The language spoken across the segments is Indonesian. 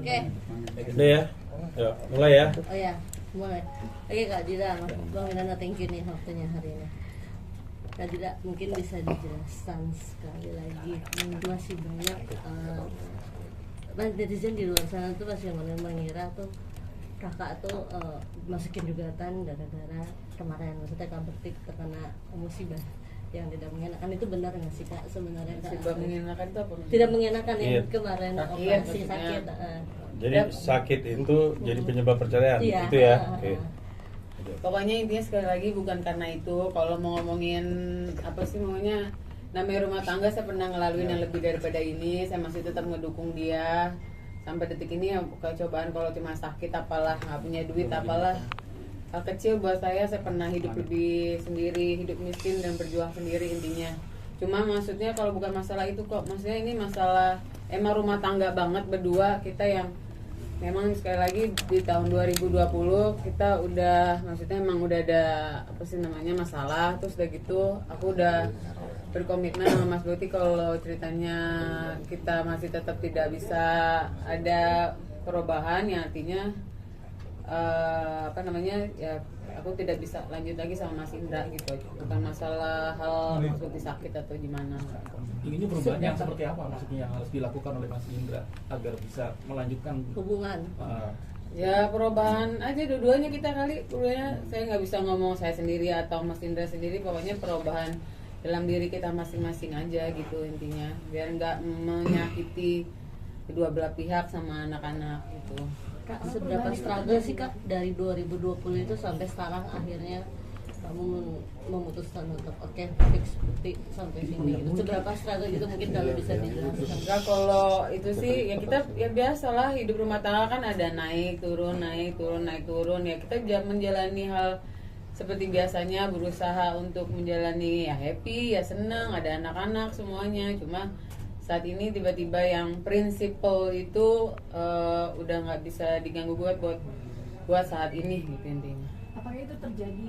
Oke. Udah ya? Yuk, mulai ya. Oh ya, mulai. Oke Kak Dila, Bang Milano, thank you nih waktunya hari ini. Kak Dila, mungkin bisa dijelaskan sekali lagi, masih banyak netizen di luar sana tuh masih mengira tuh kakak tuh masukin gugatan gara-gara kemarin, maksudnya Kak Bekti terkena musibah yang tidak mengenakan. Itu benar nggak sih Kak sebenarnya? Tidak mengenakan itu apa? Tidak mengenakan yang Iya. kemarin Sakit, operasi maksudnya. sakit. Jadi sakit itu jadi penyebab perceraian, Iya. itu ya. Oke. Pokoknya intinya sekali lagi bukan karena itu. Kalau mau ngomongin apa sih maunya, namanya rumah tangga saya pernah ngelaluin yang lebih daripada ini. Saya masih tetap ngedukung dia sampai detik ini. Ya cobaan kalau cuma sakit apalah, nggak punya duit apalah, hal kecil buat saya pernah hidup lebih sendiri, hidup miskin dan berjuang sendiri intinya. Cuma maksudnya kalau bukan masalah itu kok, maksudnya ini masalah emang rumah tangga banget berdua kita yang memang sekali lagi di tahun 2020 kita udah, maksudnya emang udah ada apa sih namanya masalah. Terus udah gitu aku udah berkomitmen sama Mas Boti kalau ceritanya kita masih tetap tidak bisa ada perubahan, ya artinya apa namanya ya aku tidak bisa lanjut lagi sama Mas Indra gitu. Bukan masalah hal Mas Boti sakit atau gimana. Ini perubahan yang seperti apa maksudnya yang harus dilakukan oleh Mas Indra agar bisa melanjutkan Hubungan. Ya perubahan aja dua-duanya kita kali. Dua-duanya saya nggak bisa ngomong saya sendiri atau Mas Indra sendiri. Pokoknya perubahan dalam diri kita masing-masing aja gitu intinya. Biar nggak menyakiti kedua belah pihak sama anak-anak gitu. Kak, seberapa struggle sih Kak dari 2020 itu sampai sekarang akhirnya kamu memutuskan untuk oke, fix bukti sampai sini gitu. Seberapa struggle gitu mungkin kalau bisa dijelaskan. Enggak, kalau itu sih ya kita ya biasalah hidup rumah tangga kan ada naik turun naik turun naik turun, ya kita menjalani hal seperti biasanya, berusaha untuk menjalani ya happy ya senang, ada anak-anak semuanya. Cuma saat ini tiba-tiba yang prinsipal itu udah nggak bisa diganggu buat saat ini gitu intinya. Apakah itu terjadi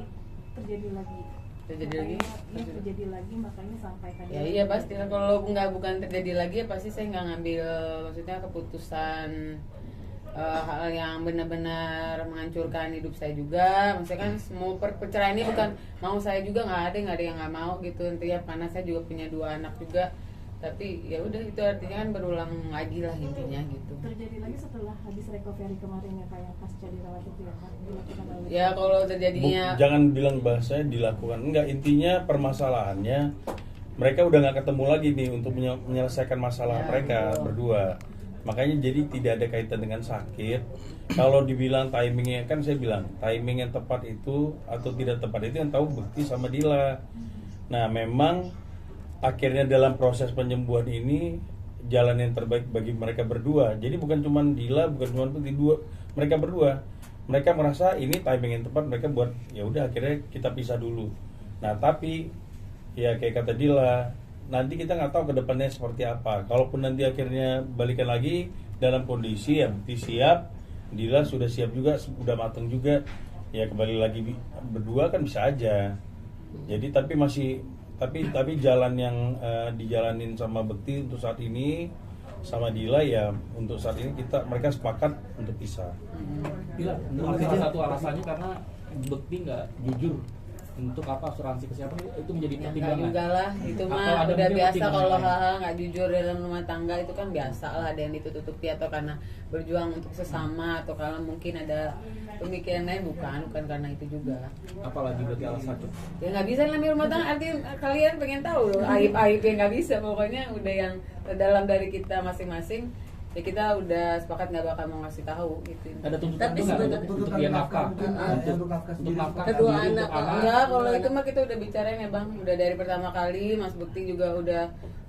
lagi? Terjadi lagi? Iya, terjadi lagi, makanya sampaikan. Ya iya pasti lah, kalau bukan terjadi lagi ya pasti saya nggak ngambil maksudnya keputusan hal yang benar-benar menghancurkan hidup saya juga. Maksudnya kan semua perceraian ini bukan mau saya juga, nggak ada yang nggak mau gitu intinya, karena saya juga punya 2 anak juga. Tapi ya udah itu artinya kan berulang lagi lah intinya gitu. Terjadi lagi setelah habis recovery kemarin ya kayak pasca dirawat itu ya Kak, dilakukan oleh. Ya kalau terjadinya Jangan bilang bahasanya dilakukan. Enggak, intinya permasalahannya mereka udah nggak ketemu lagi nih untuk menyelesaikan masalah Ya, mereka betul. berdua. Makanya jadi tidak ada kaitan dengan sakit. Kalau dibilang timingnya, kan saya bilang timing yang tepat itu atau tidak tepat itu yang tahu Bekti sama Dila. Nah memang akhirnya dalam proses penyembuhan ini jalan yang terbaik bagi mereka berdua. Jadi bukan cuma Dila, bukan cuma Bekti, mereka berdua. Mereka merasa ini timing yang tepat, mereka buat ya udah akhirnya kita pisah dulu. Nah tapi ya kayak kata Dila, nanti kita nggak tahu ke depannya seperti apa. Kalaupun nanti akhirnya balikan lagi dalam kondisi ya Bekti siap, Dila sudah siap juga, sudah matang juga, ya kembali lagi berdua kan bisa aja. Jadi tapi jalan yang dijalanin sama Bekti untuk saat ini sama Dila ya untuk saat ini mereka sepakat untuk pisah. Bila salah satu alasannya karena Bekti nggak jujur untuk asuransi kesehatan itu menjadi ya enggak pertimbangan. juga lah, itu Atau mah ada udah mungkin biasa pertimbangan kalau lain? hal-hal nggak jujur dalam rumah tangga itu kan biasa lah, ada yang ditutupi atau karena berjuang untuk sesama atau kalau mungkin ada pemikiran lain, bukan karena itu juga. Apalagi berarti alasannya. Ya nggak bisa namanya rumah tangga, artinya kalian pengen tahu loh aib-aib yang nggak bisa, pokoknya udah yang terdalam dari kita masing-masing ya kita udah sepakat nggak bakal mau ngasih tahu gitu. Ada tuntutan Tapi juga nggak sebenarnya- untuk biaya nafkah, untuk nafkah Kedua sendiri, anak, untuk anak. Enggak, kalau itu mah kita udah bicarain ya Bang, udah dari pertama kali. Mas Bekti juga udah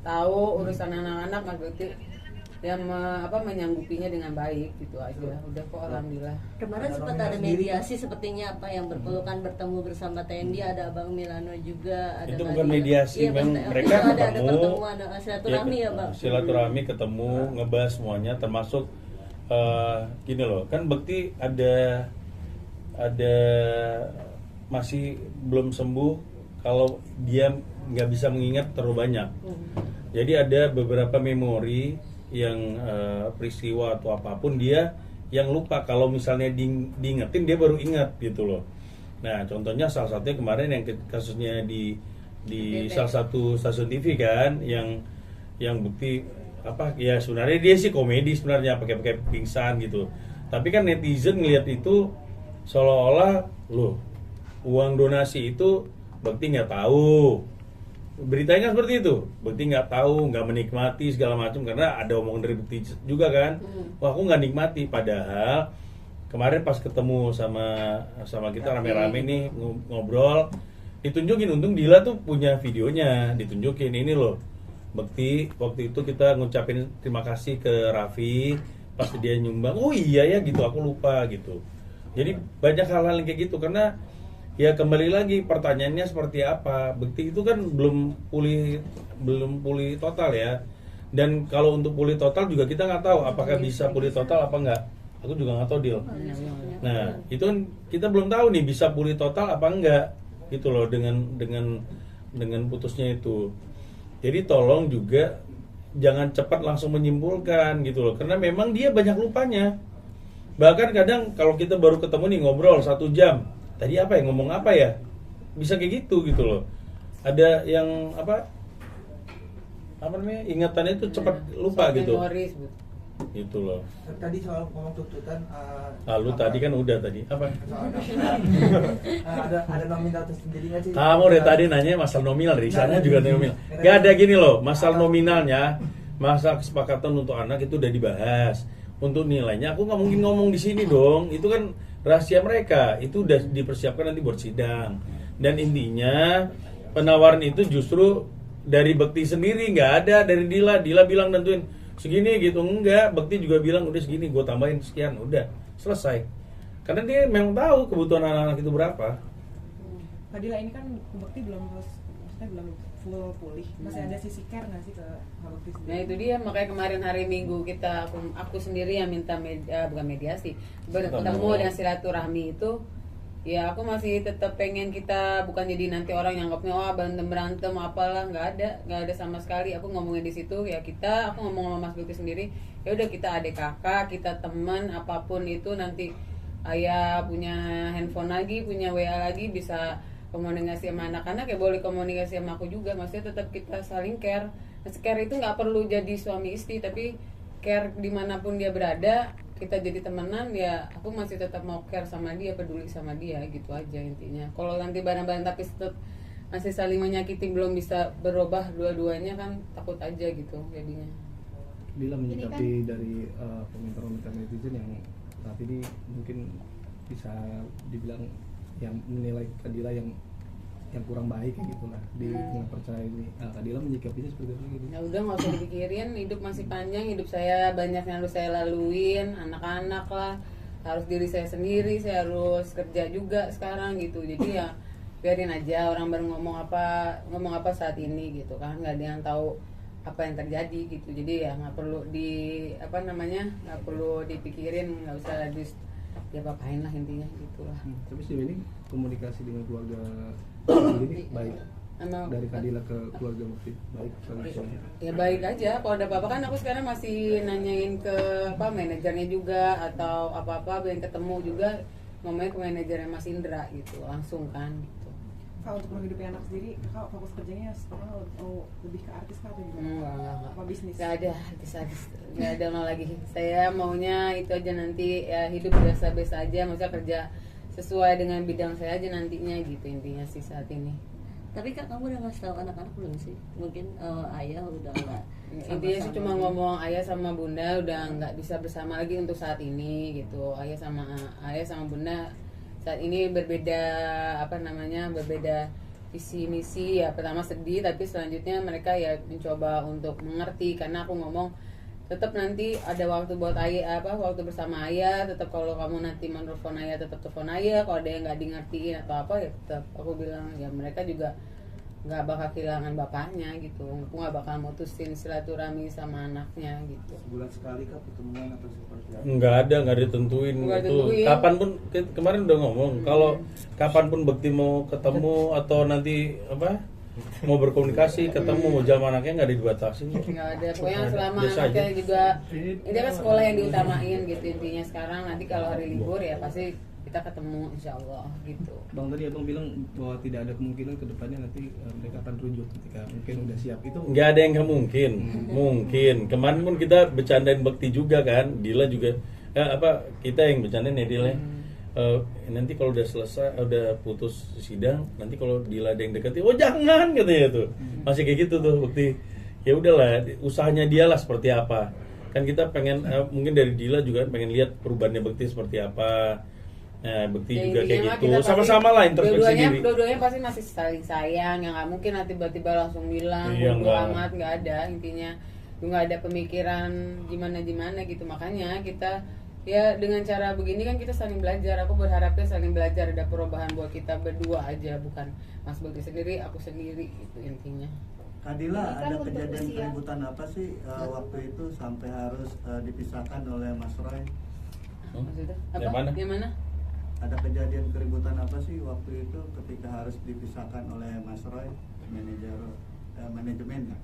tahu urusan anak-anak. Mas Bekti yang menyanggupinya dengan baik gitu aja. Udah kok alhamdulillah. Kemarin sempat ada mediasi sepertinya apa yang berpelukan bertemu bersama TNI, ada Bang Milano juga, ada Itu Mbak bukan Dila. mediasi, Iya, memang Bang, mereka itu ada ketemu, pertemuan, ada silaturahmi ya Bang. Silaturahmi ketemu, ngebahas semuanya termasuk gini loh, kan Bekti ada masih belum sembuh kalau dia nggak bisa mengingat terlalu banyak. Jadi ada beberapa memori peristiwa atau apapun dia yang lupa. Kalau misalnya diingetin dia baru ingat gitu loh. Nah contohnya salah satunya kemarin yang kasusnya di salah satu stasiun TV kan, yang bukti apa ya, sebenarnya dia sih komedi sebenarnya, pakai pingsan gitu. Tapi kan netizen ngelihat itu seolah-olah loh, uang donasi itu Bekti nggak tahu. Beritanya seperti itu, Bekti nggak tahu, nggak menikmati segala macam, karena ada omongan dari Bekti juga kan. Wah aku nggak nikmati, padahal kemarin pas ketemu sama kita rame-rame nih ngobrol, ditunjukin, untung Dila tuh punya videonya, ditunjukin ini loh, Bekti waktu itu kita ngucapin terima kasih ke Raffi pas dia nyumbang. Oh iya ya gitu, aku lupa gitu. Jadi banyak hal-hal yang kayak gitu, karena ya kembali lagi pertanyaannya seperti apa. Bekti itu kan belum pulih total ya. Dan kalau untuk pulih total juga kita nggak tahu apakah bisa pulih total apa enggak. Aku juga nggak tahu, Dil. Nah itu kan kita belum tahu nih bisa pulih total apa enggak gitu loh dengan putusnya itu. Jadi tolong juga jangan cepat langsung menyimpulkan gitu loh, karena memang dia banyak lupanya. Bahkan kadang kalau kita baru ketemu nih ngobrol 1 jam, tadi apa ya, ngomong apa ya, bisa kayak gitu loh. Ada yang apa namanya, ingatannya itu cepat lupa gitu. Memoris, Bu. Gitu loh. Tadi soal ngomong tuntutan, Lu tadi kan udah tadi apa? ada nominal tersendiri nggak sih? Kamu dari tadi nanya masalah nominal, dari sana juga nominal. Gak ada gini loh, masalah nominalnya, masalah kesepakatan untuk anak itu udah dibahas. Untuk nilainya aku nggak mungkin ngomong di sini dong, itu kan rahasia mereka, itu udah dipersiapkan nanti buat sidang. Dan intinya penawaran itu justru dari Bekti sendiri, nggak ada dari Dila. Dila bilang nentuin segini gitu, enggak. Bekti juga bilang udah segini, gue tambahin sekian, udah selesai. Karena dia memang tahu kebutuhan anak-anak itu berapa. Pak Dila, ini kan Bekti belum full pulih, masih ada sisi care nggak sih ke Bekti sendiri? Nah itu dia, makanya kemarin hari Minggu aku sendiri yang minta bukan mediasi, bertemu dengan silaturahmi itu. Ya aku masih tetap pengen kita bukan jadi nanti orang yang anggapnya berantem apalah, nggak ada sama sekali. Aku ngomongin di situ ya, aku ngomong sama Mas Bekti sendiri, ya udah kita adik kakak, kita teman, apapun itu nanti ayah punya handphone lagi, punya WA lagi, bisa komunikasi sama anak-anak, ya boleh komunikasi sama aku juga. Maksudnya tetap kita saling care. Nah, care itu nggak perlu jadi suami istri, tapi care dimanapun dia berada, kita jadi temenan ya. Aku masih tetap mau care sama dia, peduli sama dia, gitu aja intinya. Kalau nanti bareng-bareng tapi tetap masih saling menyakiti, belum bisa berubah dua-duanya, kan takut aja gitu jadinya. Bila menyikapi dari komentar-komentar netizen yang saat ini mungkin bisa dibilang yang menilai Kadila yang kurang baik kayak gitu lah di tengah percaya ini. Kadila menyikapinya seperti apa gitu? Ya udah, nggak usah dipikirin, hidup masih panjang, hidup saya banyak yang harus saya laluin, anak-anak lah, harus diri saya sendiri, saya harus kerja juga sekarang gitu. Jadi ya biarin aja orang baru ngomong apa saat ini gitu kan, nggak ada yang tahu apa yang terjadi gitu. Jadi ya nggak perlu nggak perlu dipikirin, nggak usah dia apain lah intinya gitulah. Tapi sejauh ini komunikasi dengan keluarga sendiri baik. Emang Dari Kadila ke keluarga Mufti baik ya baik aja. Kalau ada apa-apa kan aku sekarang masih nanyain ke manajernya juga, atau apa-apa yang ketemu juga ngomongnya ke manajernya Mas Indra gitu langsung kan gitu. Kak, untuk menghidupi anak sendiri, Kak fokus kerjanya sekarang lebih ke artis Kak atau gimana? Enggak. Apa bisnis? Gak ada artis, gak ada mau lagi. Saya maunya itu aja nanti, ya hidup biasa-biasa aja, maksudnya kerja sesuai dengan bidang saya aja nantinya gitu intinya sih saat ini. Tapi Kak, kamu udah ngasih tahu anak-anak belum sih? Mungkin ayah udah nggak. Intinya sih cuma ngomong ayah sama bunda udah nggak bisa bersama lagi untuk saat ini gitu. Ayah sama bunda saat ini berbeda berbeda visi misi. Ya pertama sedih, tapi selanjutnya mereka ya mencoba untuk mengerti, karena aku ngomong tetap nanti ada waktu buat ayah, waktu bersama ayah. Tetap kalau kamu nanti menelpon ayah, tetap telepon ayah. Kalau ada yang nggak ngertiin atau apa ya tetap aku bilang ya, mereka juga nggak bakal kehilangan bapaknya gitu. Aku nggak bakal mutusin silaturahmi sama anaknya gitu. Sebulan sekali kah pertemuan atau seperti apa? Nggak ditentuin Nggak itu. ditentuin. Kapanpun kemarin udah ngomong kalau kapanpun Bekti mau ketemu atau nanti mau berkomunikasi, ketemu, mau jalan anaknya nggak dibatasi. Nggak ada, pokoknya selama Biasa anaknya aja. juga ini kan sekolah yang diutamain gitu intinya. Sekarang nanti kalau hari libur ya pasti kita ketemu insya Allah gitu. Bang tadi abang bilang bahwa tidak ada kemungkinan kedepannya nanti mereka akan rujuk ketika mungkin udah siap itu. Nggak ada yang nggak mungkin, mungkin. Kemarin pun kita bercandain Bekti juga kan, Dila juga, kita yang bercandain ya Dila. Nanti kalau udah selesai, udah putus sidang, nanti kalau Dila ada yang deketin, oh jangan katanya tuh, masih kayak gitu tuh Bekti. Ya udahlah, usahanya dia lah seperti apa. Kan kita pengen, mungkin dari Dila juga pengen lihat perubahannya Bekti seperti apa. Nah, Bekti Ya, juga kayak intinya mah gitu, kita pasti- sama-sama lah introspeksi diri. Dua-duanya pasti masih saling sayang, yang nggak mungkin nanti tiba-tiba langsung bilang Iya, bodo nggak. amat, nggak ada intinya, nggak ada pemikiran gimana gitu. Makanya kita ya dengan cara begini kan kita saling belajar. Aku berharapnya saling belajar, ada perubahan buat kita berdua aja, bukan Mas Bekti sendiri, aku sendiri itu intinya. Kadila, Ini kan ada untuk kejadian usia. keributan apa sih waktu itu sampai harus dipisahkan oleh Mas Roy? Maksudnya apa? Yang mana? Yang mana? Ada kejadian keributan apa sih waktu itu ketika harus dipisahkan oleh Mas Roy, manajemennya?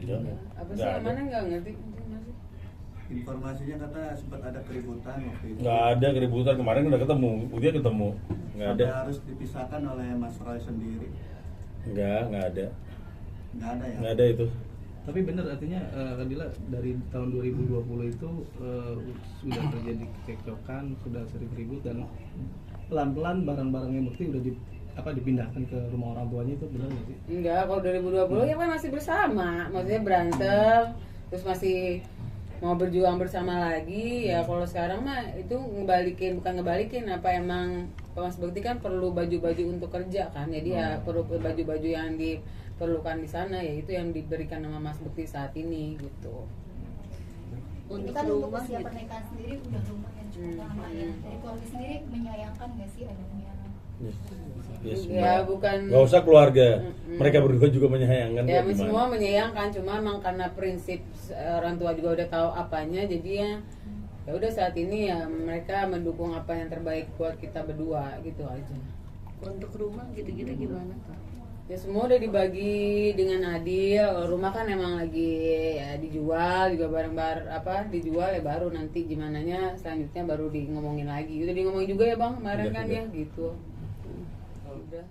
Iya. Apa sih Nggak yang ada. mana nggak ngerti? Masih. Informasinya kata sempat ada keributan waktu itu. Nggak ada keributan, kemarin udah ketemu, dia ketemu. Nggak ada. Sampai harus dipisahkan oleh Mas Roy sendiri. Nggak ada. Nggak ada ya? Nggak ada itu. Tapi benar artinya Kadila dari tahun 2020 itu sudah terjadi kecekcokan, sudah sering ribut dan pelan-pelan barang-barangnya Bekti udah dipindahkan ke rumah orang tuanya, itu benar nggak sih? Enggak, kalau 2020 ya kan masih bersama, maksudnya berantem, terus masih mau berjuang bersama lagi. Ya kalau sekarang mah itu bukan ngebalikin, apa emang Mas Bekti kan perlu baju-baju untuk kerja kan, jadi ya perlu baju-baju yang diperlukan di sana, ya itu yang diberikan sama Mas Bekti saat ini gitu. Ini Untuk kan untuk rumah usia gitu. pernikahan sendiri udah lumayan cukup lama ya. Dari keluarga sendiri menyayangkan nggak sih adanya Yes, Ya bukan. nggak usah keluarga, Mm-mm. mereka berdua juga menyayangkan. Ya kok, gimana? semua menyayangkan, cuma emang karena prinsip orang tua juga udah tahu apanya, jadi ya udah saat ini ya mereka mendukung apa yang terbaik buat kita berdua gitu aja. Untuk rumah gitu-gitu gimana Kak? Ya semua udah dibagi dengan adil. Rumah kan emang lagi ya dijual juga dijual ya, baru nanti gimananya selanjutnya baru di ngomongin lagi. Udah di ngomongin juga ya Bang kemarin Udah, kan udah. ya gitu. Udah.